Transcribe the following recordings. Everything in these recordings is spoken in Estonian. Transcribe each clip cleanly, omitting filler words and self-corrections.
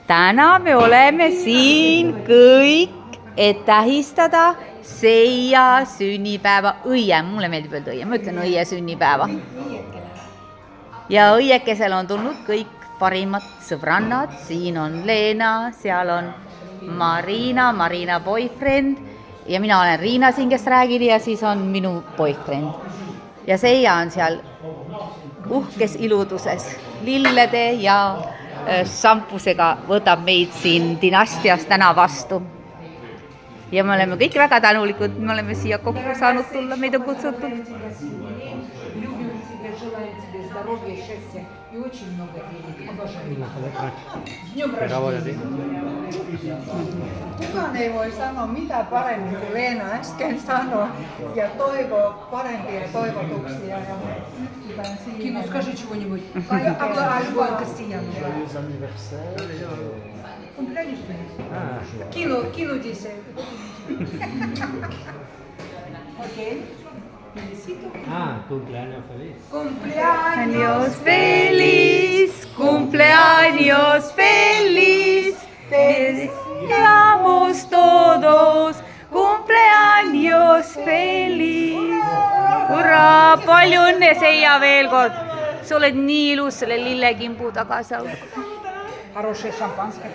Täna me oleme siin kõik, et tähistada Seia sünnipäeva, õie, mulle meeldib öelda õie, ma ütlen õie sünnipäeva. Ja õiekesel on tulnud kõik parimad sõbrannad, siin on Leena, seal on Marina boyfriend ja mina olen Riina siin, kes räägin ja siis on minu boyfriend. Ja Seia on seal uhkes iluduses, lillede ja šampusega võtab meid siin Dynastias täna vastu. Ja me oleme kõik väga tänulikud, me oleme siia kokku saanud tulla, meid on kutsutud. Kukaan ei voi sanoa mitä paremmin kuin Leena äsken sanoi ja toivoo parempia toivotuksia. Кину, скажи чего-нибудь. Альбом Костяну. Кину 10. Окей. Cumpleaños feliz. Cumpleaños feliz, cumpleaños feliz, te deseamos todos, cumpleaños feliz. Hurraa, palju õnne Seia veel kord. Sa oled nii ilus selle lillekimbu taga seal. Хорошее шампанское.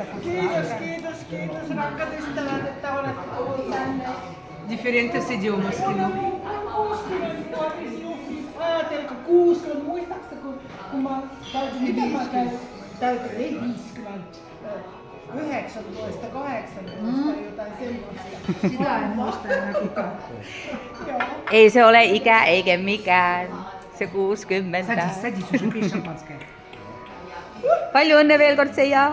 Kiitos, rakkaat ystävät, että olette tullut tänne. Diferentes idiomas, Kino. 60-vuotisjuhli. Ajatelko 60, muistaakseni kun mä täytin, mitä mä täytin, ei 50, 19, 18, jotain semmoista. Sitä en muista enää kukaan. Ei se ole ikä eikä mikään, se 60. Садись, уже пей шампанское. Palju õnne veel kord Seia!